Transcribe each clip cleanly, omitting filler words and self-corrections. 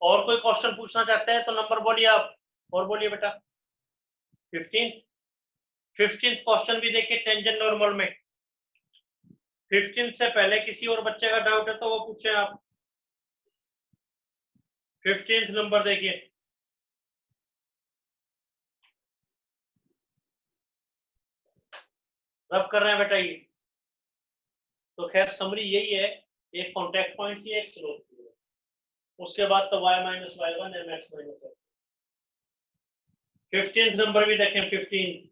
और कोई क्वेश्चन पूछना चाहते हैं तो नंबर बोलिए आप, और बोलिए बेटा। 15th क्वेश्चन भी देखिए टेंजेंट नॉर्मल में। 15 से पहले किसी और बच्चे का डाउट है तो वो पूछे आप। 15th नंबर देखिए। रब कर रहे हैं बेटा ये। तो खैर समरी यही है, एक कॉन्टैक्ट पॉइंट थी, एक स्लोप थी, उसके बाद तो y minus y1 mx minus x। 15th number भी देखें। 15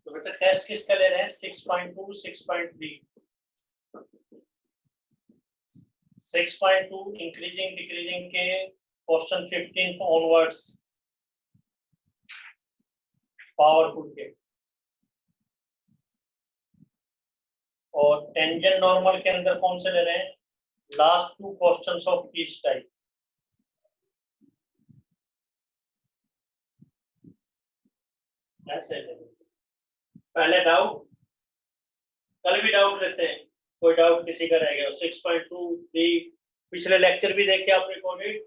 तो बेटा टेस्ट किसका ले रहे हैं? 6.2 6.3। 6.2 इंक्रीजिंग डिक्रीजिंग के क्वेश्चन 15 ऑनवर्ड्स पावरफुल के, और टेंजेंट नॉर्मल के अंदर कौन से ले रहे हैं? Last 2 questions of each type. ऐसे ले, पहले डाउट, कल भी डाउट लेते हैं, कोई डाउट किसी का रह गया। 6.2 3 पिछले लेक्चर भी देखे आपने कोविड।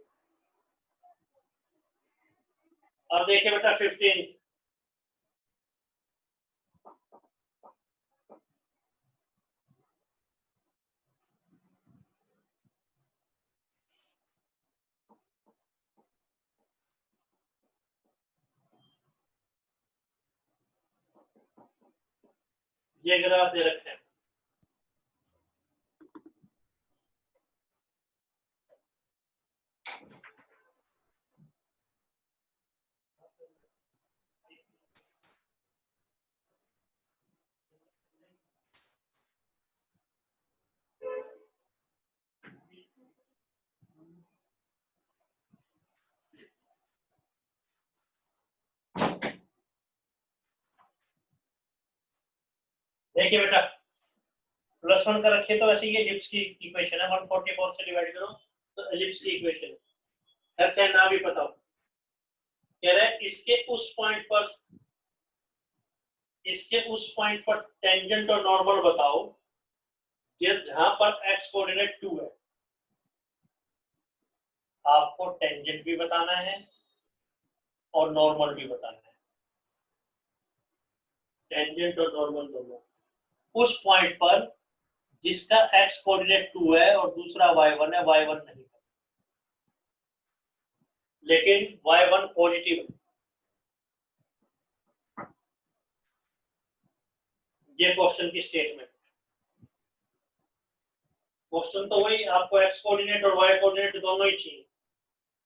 अब देखिए बेटा 15 ये ग्राफ दे रखे हैं। देखिए बेटा +1 का रखिए तो ऐसे ये एलिप्स की इक्वेशन है, 144 से डिवाइड करो तो एलिप्स की इक्वेशन है। हर चाहे ना भी पता हो, कह रहे हैं इसके उस पॉइंट पर टेंजेंट और नॉर्मल बताओ जहां पर x कोऑर्डिनेट 2 है। आपको टेंजेंट भी बताना है और नॉर्मल भी बताना है, टेंजेंट और नॉर्मल दोनों। उस पॉइंट पर जिसका x कोऑर्डिनेट 2 है और दूसरा y1 है, y1 नहीं, लेकिन y1 पॉजिटिव है। ये क्वेश्चन की स्टेटमेंट। क्वेश्चन तो वही, आपको x कोऑर्डिनेट और y कोऑर्डिनेट दोनों ही चाहिए,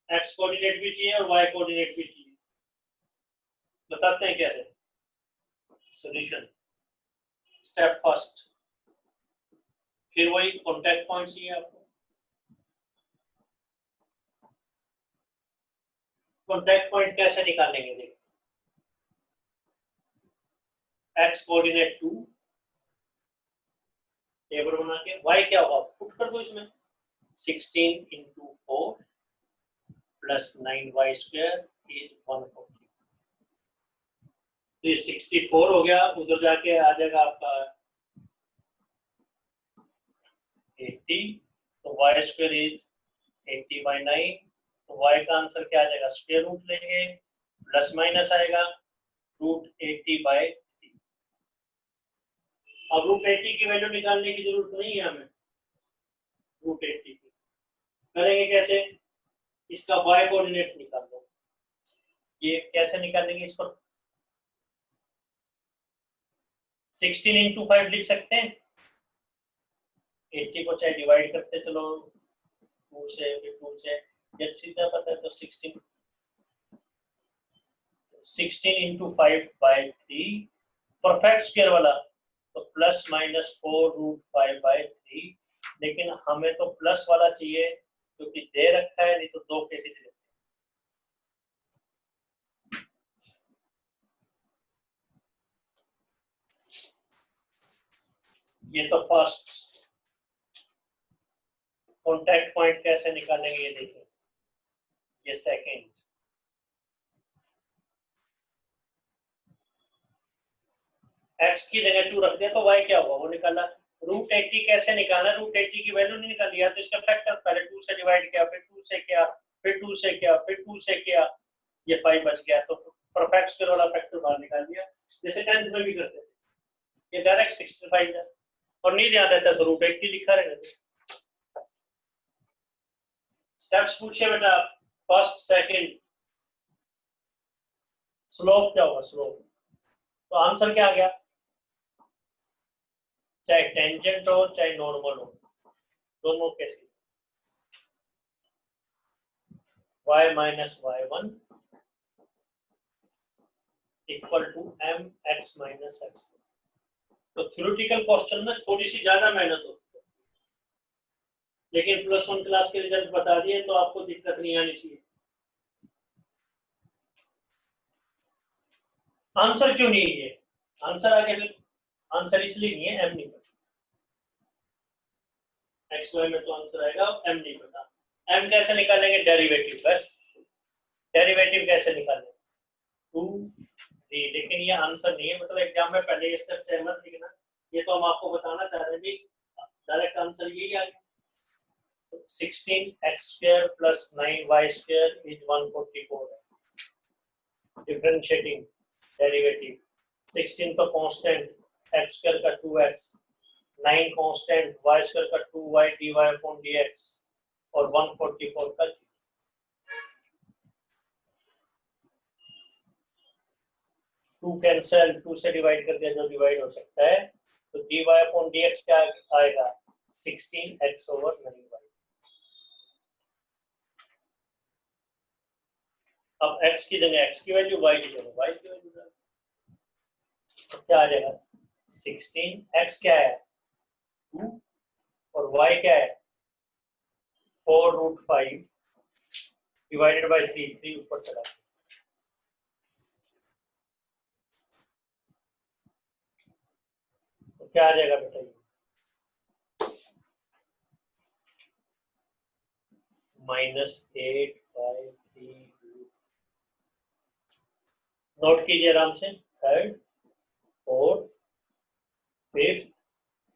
x कोऑर्डिनेट भी चाहिए और y कोऑर्डिनेट भी चाहिए। बताते हैं कैसे। सॉल्यूशन स्टेप फर्स्ट, फिर वही कॉन्टैक्ट पॉइंट चाहिए आपको। कॉन्टैक्ट पॉइंट कैसे निकालेंगे? देखो x कोऑर्डिनेट 2 टेबल बना के, y क्या होगा पुट कर दो इसमें, 16 into 4 plus 9y square is 140। ये 64 हो गया, उधर जाके आ जाएगा आपका 80, तो y स्क्वायर इज 80/9, तो y का आंसर क्या आ जाएगा? स्क्वायर रूट लेंगे, प्लस माइनस आएगा √80/3। अब √80 की वैल्यू निकालने की जरूरत नहीं है हमें, √80 की करेंगे कैसे? इसका y कोऑर्डिनेट निकाल दो। ये कैसे निकालेंगे इसको? 16 into 5 लिख सकते हैं। 80 को चाहे डिवाइड करते चलो 2 से, फिर 2 से, जब सीधा पता है तो 16 into 5/3 परफेक्ट स्क्वायर वाला, तो प्लस माइनस 4√5/3। लेकिन हमें तो प्लस वाला चाहिए क्योंकि दे रखा है, नहीं तो 2 कैसे दे। ये तो फर्स्ट, कॉन्टैक्ट पॉइंट कैसे निकालेंगे ये देखिए, ये सेकंड, x की जगह 2 रख दिया तो y क्या हुआ वो निकाला। रूट 80 कैसे निकाला, रूट 80 की वैल्यू नहीं निकाली यार, तो इसका फैक्टर पहले 2 से डिवाइड किया, फिर 2 से किया, फिर 2 से किया, फिर 2 से किया, ये 5 बच गया, तो परफेक्ट स्क्वायर वाला फैक्टर बाहर निकाल दिया, जैसे 10th में भी करते थे। ये डायरेक्ट 65 है, और नहीं ध्यान रहता तो रूट 80 लिखा रहेगा। स्टेप्स पूछिए बेटा, फर्स्ट सेकंड, स्लोप क्या होगा, स्लोप, तो आंसर क्या आ गया, चाहे टेंजेंट हो चाहे नॉर्मल हो, दोनों कैसे, y minus y1 equal to mx minus x। तो थ्योरेटिकल क्वेश्चन में थोड़ी सी ज्यादा मेहनत होती है, लेकिन +1 क्लास के रिजल्ट बता दिए तो आपको दिक्कत नहीं आनी चाहिए। आंसर क्यों नहीं है, आंसर आगे, आंसर इसलिए नहीं है, m नहीं पता, एक्स वाई में तो आंसर आएगा, m नहीं पता। m कैसे निकालेंगे, डेरिवेटिव, बस डेरिवेटिव कैसे निकालेंगे, 2 3, लेकिन ये आंसर नहीं है, मतलब एग्जाम में पहले ये स्टेप से मत लिखना, ये तो हम आपको बताना चाह रहे हैं भी डायरेक्ट आंसर यही आ गया। 16x² plus 9y² is 144 है, डिफरेंशिएटिंग डेरिवेटिव, 16 तो कांस्टेंट, x² का 2x, 9 कांस्टेंट, y² का 2y dy upon dx, और 144 का 2 कैंसिल, 2 से डिवाइड कर दिया जो डिवाइड हो सकता है, तो dy upon dx क्या आएगा, 16x/9y। अब x की जगह x की वैल्यू, y की जगह y की वैल्यू, तो क्या आ जाएगा, 16, x क्या है 2 और y क्या है 4√5 डिवाइडेड बाय 3, 3 ऊपर चला, तो क्या आ जाएगा बेटा, -8/3। नोट कीजिए आराम से, third, fourth, fifth,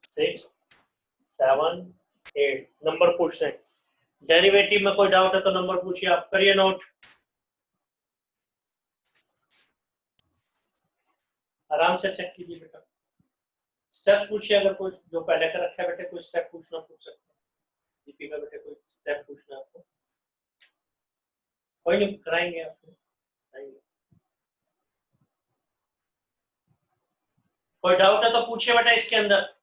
sixth, 7, 8 number पूछ रहे हैं। डेरिवेटिव में कोई डाउट है तो नंबर पूछिए, आप करिए नोट, आराम से चेक कीजिए बेटा। स्टेप्स पूछिए, अगर कोई जो पहले का रखा है बेटे, कोई स्टेप पूछना पूछ सकते हैं, दीपिका बेटे कोई स्टेप पूछना आपको, कोई नहीं, कराएंगे आपको, कराएंगे। कोई डाउट है तो पूछिए बेटा इसके अंदर।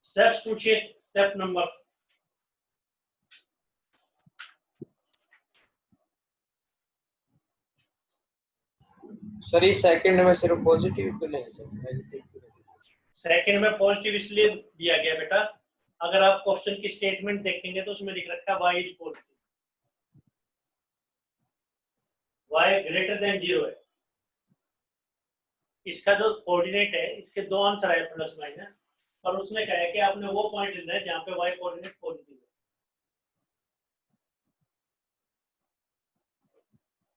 स्टेप्स पूछिए, स्टेप नंबर, सर ये सेकंड में सिर्फ पॉजिटिव क्यों नहीं है सर, नेगेटिव क्यों नहीं? सेकंड में पॉजिटिव इसलिए दिया गया बेटा, अगर आप क्वेश्चन की स्टेटमेंट देखेंगे तो उसमें लिख रखा है y is positive, y greater than 0 है, इसका जो कोऑर्डिनेट है इसके दो आंसर है प्लस माइनस, और उसने कहा है कि आपने वो पॉइंट लेना है जहां पे y कोऑर्डिनेट पॉजिटिव है।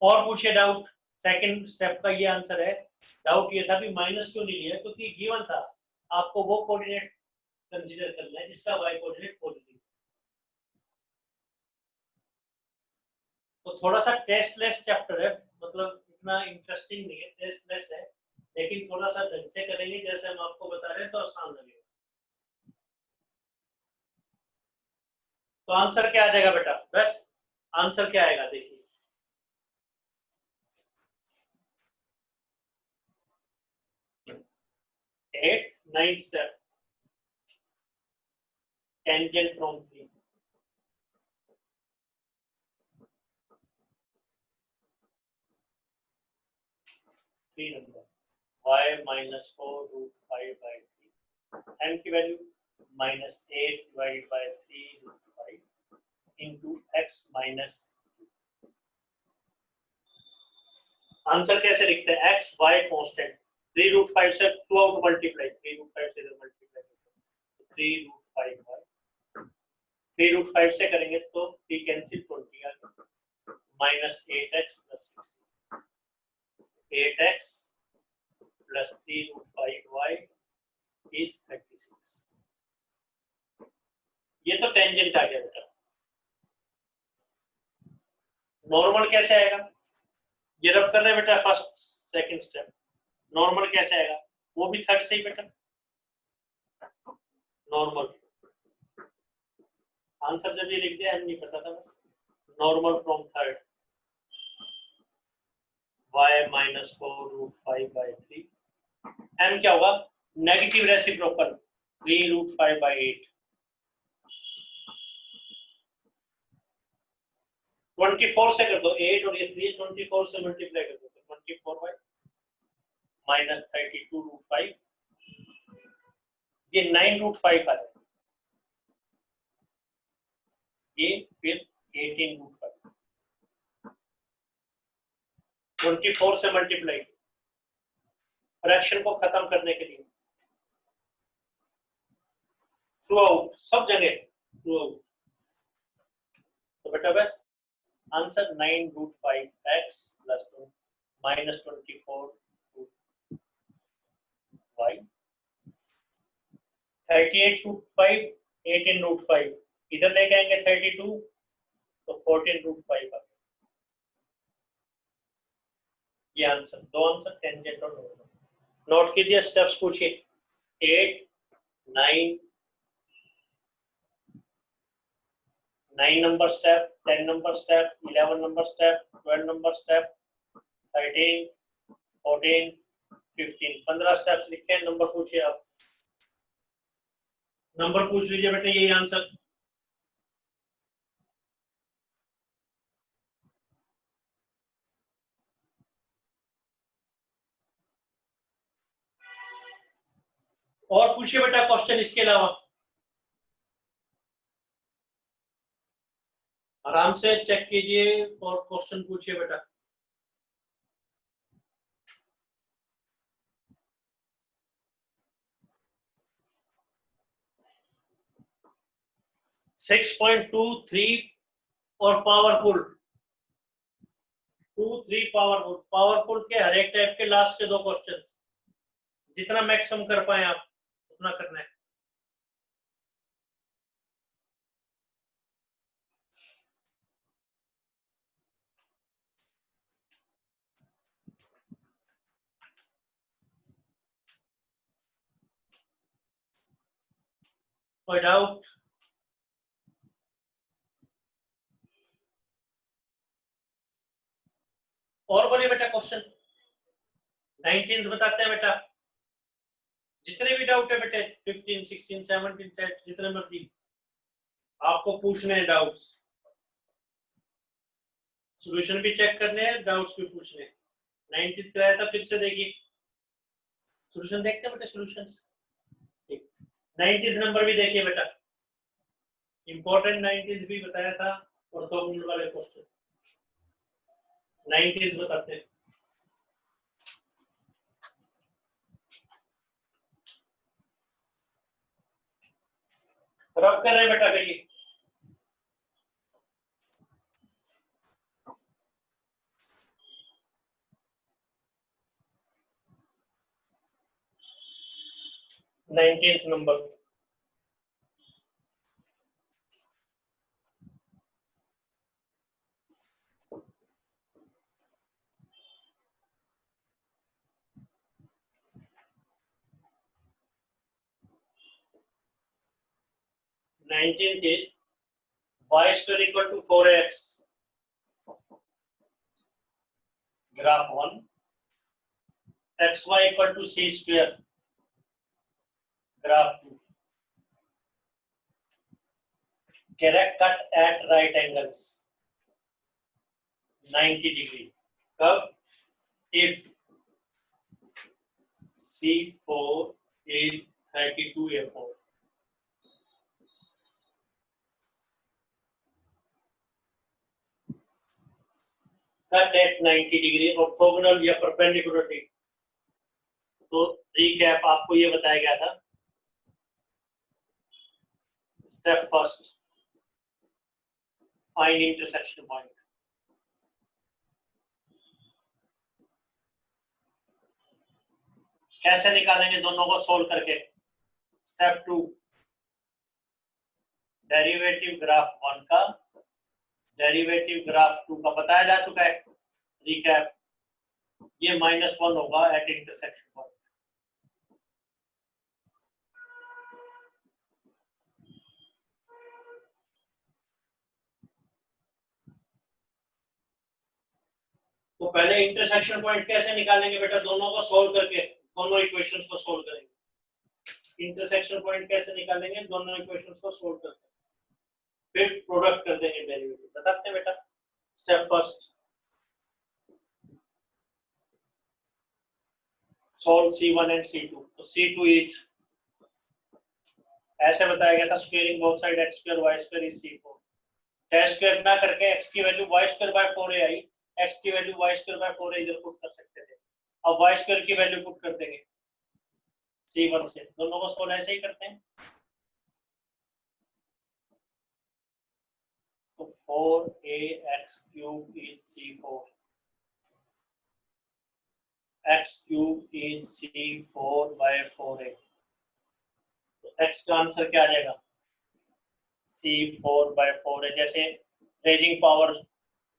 और पूछिए डाउट, सेकंड स्टेप का ये आंसर है। डाउट ये था भी माइनस क्यों नहीं लिया, क्योंकि गिवन था आपको वो कोऑर्डिनेट कंसीडर करना है जिसका y कोऑर्डिनेट पॉजिटिव। तो थोड़ा सा टेस्टलेस चैप्टर है, मतलब इतना इंटरेस्टिंग नहीं है, टेस्टलेस है, लेकिन थोड़ा सा ढंग से करेंगे जैसे हम आपको बता रहे हैं तो आसान लगेगा। तो आंसर क्या आ जाएगा बेटा, बस आंसर क्या आएगा देखिए, 8, 9 step, tangent from 3, number, y minus 4√5/3, m की value -8 divided by 3√5 into x minus, answer कैसे लिखते हैं, x y कांस्टेंट, 3√5 से थ्रू आउट मल्टीप्लाई, 3√5 से इधर मल्टीप्लाई, 3√5 3√5 से करेंगे तो 3 कैंसिल, 20 आ गया, minus 8x plus 16, 8x plus 3√5y is 36। ये तो टेंजेंट आ गया बेटा। नॉर्मल कैसे आएगा? ये रब कर रहे बेटा फर्स्ट सेकंड स्टेप। नॉर्मल कैसे आएगा? वो भी थर्ड से ही बेटा। नॉर्मल आंसर जब ये लिख दिया, हम नहीं पता था बस। Normal from third y minus 4√5/3, m क्या होगा? नेगेटिव रेसिप्रोकल 3√5/8, 24 से कर दो, 8 और ये 3 24 से मल्टीप्लाई कर दो, 24y माइनस 32√5, ये 9√5 आ जाएगा, ये फिर 18√5, 24 से मल्टीप्लाई फ्रैक्शन को खत्म करने के लिए थ्रू आउट, सब जगह थ्रू आउट। तो बेटा बस answer 9√5x plus minus 24y, 38√5, 18√5 इधर लेके आएंगे 32, तो 14√5 आ गया। ये आंसर, दो आंसर टेंजेंट और नॉर्मल। नोट कीजिए, स्टेप्स पूछिए 8, 9 number step, 10 number step, 11 number step, 12 number step, 13, 14, 15, 15 steps लिखते हैं। नंबर पूछिए आप, नंबर पूछ लीजिए बेटे, यही आंसर। और पूछिए बेटा क्वेश्चन इसके अलावा, आराम से चेक कीजिए और क्वेश्चन पूछिए बेटा। सिक्स 6.23 और पावरफुल 2, 3 पावरफुल के हर एक टाइप के लास्ट के दो क्वेश्चंस, जितना मैक्सिमम कर पाए आप उतना करना है। कोई डाउट? और बोलिए बेटा क्वेश्चन। 19 बताते हैं बेटा, जितने भी डाउट है बेटे 15, 16, 17 जितने मर्जी आपको पूछने हैं डाउट्स, सॉल्यूशन भी चेक करने हैं, डाउट्स भी पूछने हैं। 19 कराया था, फिर से देखिए सॉल्यूशन देखते हैं बेटा, सॉल्यूशंस। 19 नंबर भी देखिए बेटा, इंपॉर्टेंट 19 भी बताया था, और 2 मिनट वाले क्वेश्चन 19 बताते हैं। रब कर रहे हैं बेटा कहिए। Nineteenth number, nineteenth is y square equal to 4x, graph 1, xy equal to c square, graph 2, correct cut at right angles 90 degree curve if C4 is 32A4. Cut at 90 degree orthogonal या perpendicularly, तो recap आपको ये बताया गया था, step first find intersection point. कैसे निकालेंगे दोनों को सोल्व करके? स्टेप 2 डेरिवेटिव ग्राफ 1 का डेरिवेटिव ग्राफ 2 का बताया जा चुका है। रिकैप, ये -1 होगा एट इंटरसेक्शन पॉइंट। तो पहले इंटरसेक्शन पॉइंट कैसे निकालेंगे बेटा? दोनों को सोल्व करके, दोनों इक्वेशंस को सोल्व करेंगे। इंटरसेक्शन पॉइंट कैसे निकालेंगे? दोनों इक्वेशंस को सोल्व करके, फिर प्रोडक्ट कर देंगे डेरिवेटिव। बताते हैं बेटा। Step first solve C1 and C2। तो C2 इज ऐसे बताया गया था, squaring both side x square y square is C4। चाहे स्क्वायर ना करके x की value y square by 4a I, x की value y square by 4a इधर पुट कर सकते थे। अब y स्क्वायर की वैल्यू पुट कर देंगे C1 से। दोनों को सोल्व ऐसे ही करते हैं। तो 4ax cube is C4, x cube is C4 by 4a। तो x का आंसर क्या आ जाएगा? C4 by 4 है। जैसे रेजिंग पावर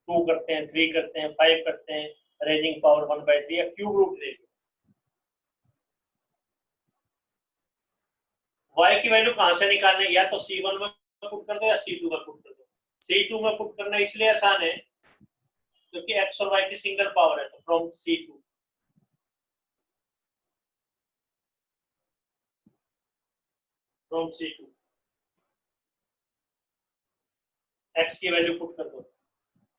2 करते हैं, 3 करते हैं, 5 करते हैं, रेजिंग पावर 1 by 3 या क्यूब रूट ले। y की वैल्यू कहां से निकालने? या तो C1 में पुट कर दो या C2 में पुट कर दो। C2 में पुट करना इसलिए आसान है क्योंकि x और y की सिंगल पावर है। तो फ्रॉम C2 x की वैल्यू पुट कर दो,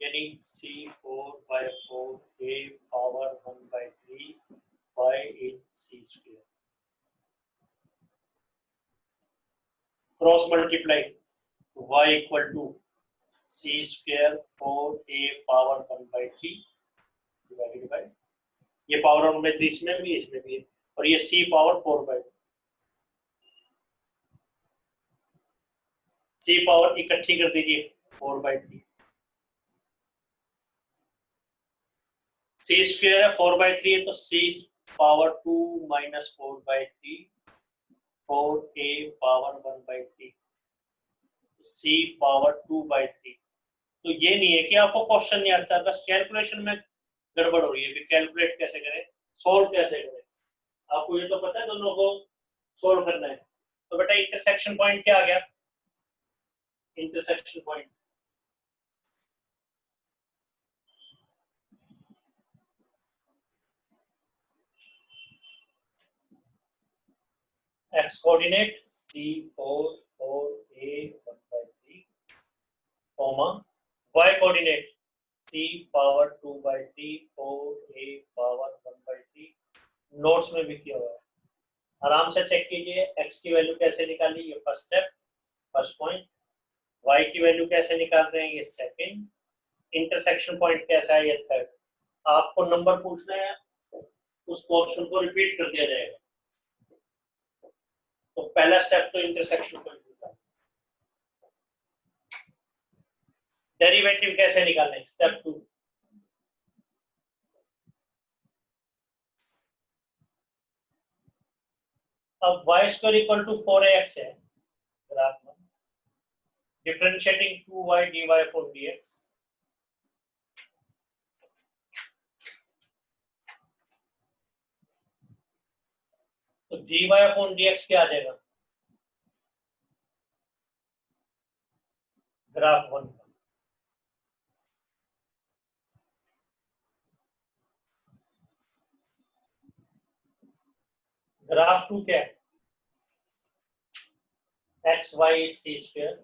यानी C4 by 4 a power 1 by 3 y in C square। Cross multiply, y equal to C square 4a power 1 by 3 divided by, ये पावर 1 by 3 इसमें भी है, और ये C power 4 by 3। C power इकट्ठी कर दीजिए 4 by 3। C स्क्वायर है 4 by 3 है, तो C power 2 minus 4 by 3 4a power 1 by 3 C power 2 by 3। तो ये नहीं है कि आपको क्वेश्चन नहीं आता, बस कैलकुलेशन में गड़बड़ हो रही है कि कैलकुलेट कैसे करें, सोल्व कैसे करें। आपको ये तो पता है दोनों को सोल्व करना है। तो बेटा इंटरसेक्शन पॉइंट क्या आ गया? Intersection point x coordinate C4 4a 1 by 3 comma y coordinate C power 2 by 3 4a power 1 by 3। Notes में भी किया हुआ है, आराम से चेक कीजिए। x की वैल्यू कैसे निकाली, ये first step, first point. y की वैल्यू कैसे निकाल रहे हैं, ये सेकंड। इंटरसेक्शन पॉइंट कैसा है, ये थर्ड। आपको नंबर पूछना है, उस पोर्शन को रिपीट कर दिया जाएगा। तो पहला स्टेप तो इंटरसेक्शन पॉइंट निकालना। डेरिवेटिव कैसे निकालें? स्टेप 2 अब y square equal to 4ax है, ग्राफ में differentiating 2y dy upon dx। तो dy अपॉन dx क्या आ जाएगा? ग्राफ 1 का ग्राफ 2 क्या है? x y c square.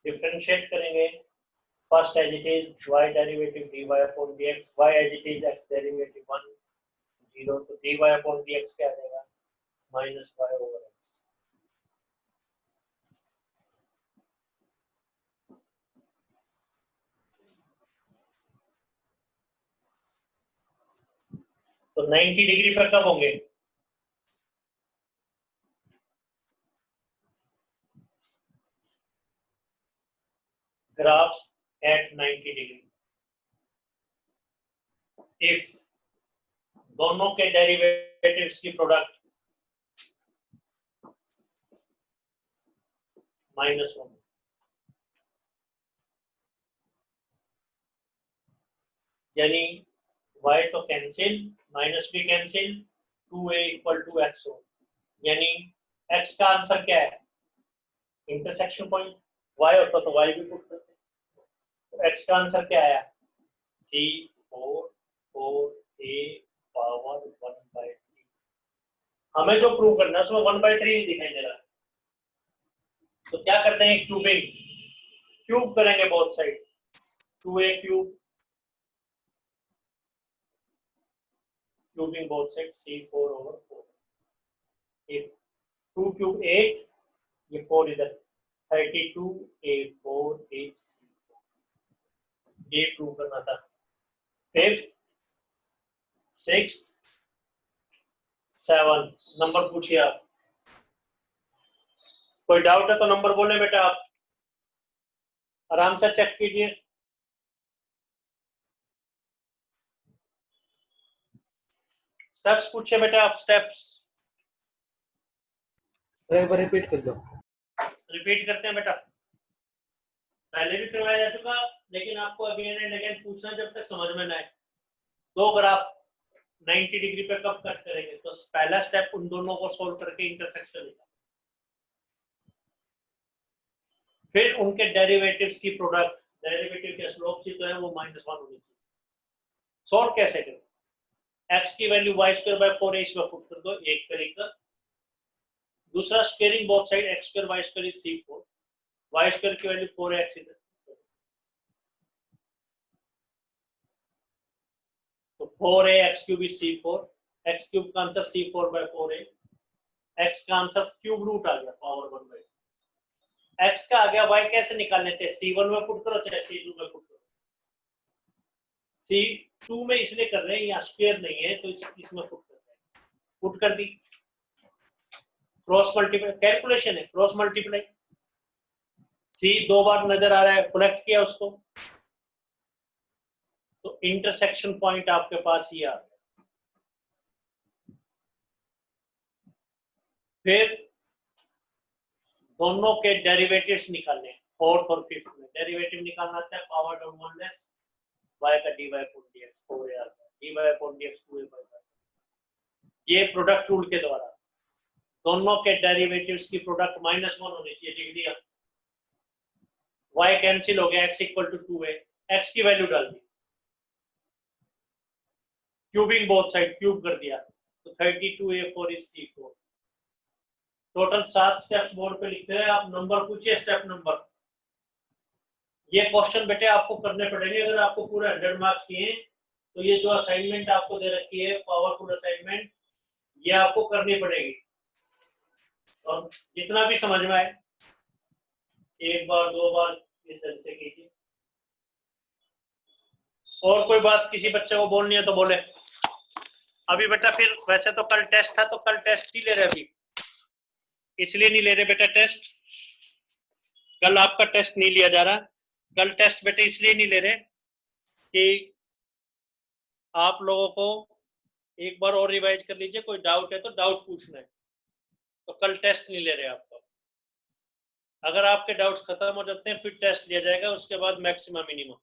Differentiate करेंगे, first as it is y derivative dy upon dx, y as it is x derivative 1 0। तो dy अपॉन dx क्या आ जाएगा? Minus y over x। तो 90 डिग्री पर कब होंगे? graphs at 90 degree. If दोनों के डेरिवेटिव्स की प्रोडक्ट -1, यानी y तो कैंसिल, माइनस भी कैंसिल, 2a = x हो, यानी x का आंसर क्या है? Intersection point. y होता तो y भी पुट करते, तो x का आंसर क्या आया? C4 4a power 1/3। हमें जो प्रूव करना है उसमें 1/3 नहीं दिखाई दे रहा, तो क्या करते हैं? क्यूबिंग, क्यूब करेंगे both side, 2a cube, cubing both side, C4/4। if 2 cube 8, ये 4 इधर, 32a4 is C4। ये प्रूव करना था। 5th 6th 7 नंबर पूछिए आप, कोई डाउट है तो नंबर बोले बेटा, आप आराम से चेक कीजिए। स्टेप्स पूछिए बेटा आप, स्टेप्स एक बार रिपीट कर दो। रिपीट करते हैं बेटा, पहले भी करवाया जा चुका, लेकिन आपको अगेन एंड अगेन पूछना जब तक समझ में ना आए। दो ग्राफ 90 डिग्री पे कब कट करेंगे, तो पहला स्टेप उन दोनों को सोल्व करके इंटरसेक्शन निकालना, फिर उनके डेरिवेटिव्स की प्रोडक्ट, डेरिवेटिव के स्लोप से तो है वो -1 होनी चाहिए। सोल्व कैसे करें? x की वैल्यू y² / 4a इसमें पुट कर दो, एक तरीका। दूसरा squaring both side, x² y² is C4, y² की वैल्यू 4x इधर, तो 4a x³ is C4, x³ का आंसर C4/4a, x का आंसर क्यूब रूट आ गया पावर 1/2। x का आ गया, y कैसे निकालने थे? C1 में पुट करो चाहे C2 में पुट करो। C2 में इसलिए कर रहे हैं, यहाँ स्क्वायर नहीं है तो इसमें पुट कर रहे हैं, पुट कर दी, क्रॉस मल्टीप्लाई, कैलकुलेशन है क्रॉस मल्टीप्लाई। C 2 बार नजर आ रहा है, कलेक्ट किया उसको, तो इंटरसेक्शन पॉइंट आपके पास ये आ गया। फिर दोनों के डेरिवेटिव्स निकालने, 4th और 5th में डेरिवेटिव निकालना आता है, पावर डाउन 1 लेस y का dy/dx 4a आता है, dy/dx 2a/y। ये प्रोडक्ट रूल के द्वारा दोनों के डेरिवेटिव्स की प्रोडक्ट -1 होनी चाहिए, लिख दिया। y कैंसिल हो गया, x = 2a, x की वैल्यू डाल दी, क्यूबिंग बोथ साइड, क्यूब कर दिया, तो 32a4 is C4। Total 7 steps board पे लिखते हैं आप, नंबर पूछिए स्टेप नंबर। ये क्वेश्चन बेटे आपको करने पड़ेंगे, अगर आपको पूरे 100 मार्क्स चाहिए तो ये जो असाइनमेंट आपको दे रखी है, पावरफुल असाइनमेंट, ये आपको करनी पड़ेगी, और जितना भी समझ में आए एक बार 2 बार इस तरह से कीजिए। और कोई बात किसी बच्चे को बोलनी है तो बोले। अभी बेटा फिर वैसे तो कल टेस्ट था, तो कल टेस्ट नहीं ले रहे, अभी इसलिए नहीं ले रहे बेटा टेस्ट, कल आपका टेस्ट नहीं लिया जा रहा। कल टेस्ट बेटे इसलिए नहीं ले रहे कि आप लोगों को एक बार और रिवाइज कर लीजिए, कोई डाउट है तो डाउट पूछना है, तो कल टेस्ट नहीं ले रहे आपका। अगर आपके डाउट्स खत्म हो जाते हैं फिर टेस्ट लिया जाएगा, उसके बाद मैक्सिमम मिनिमम।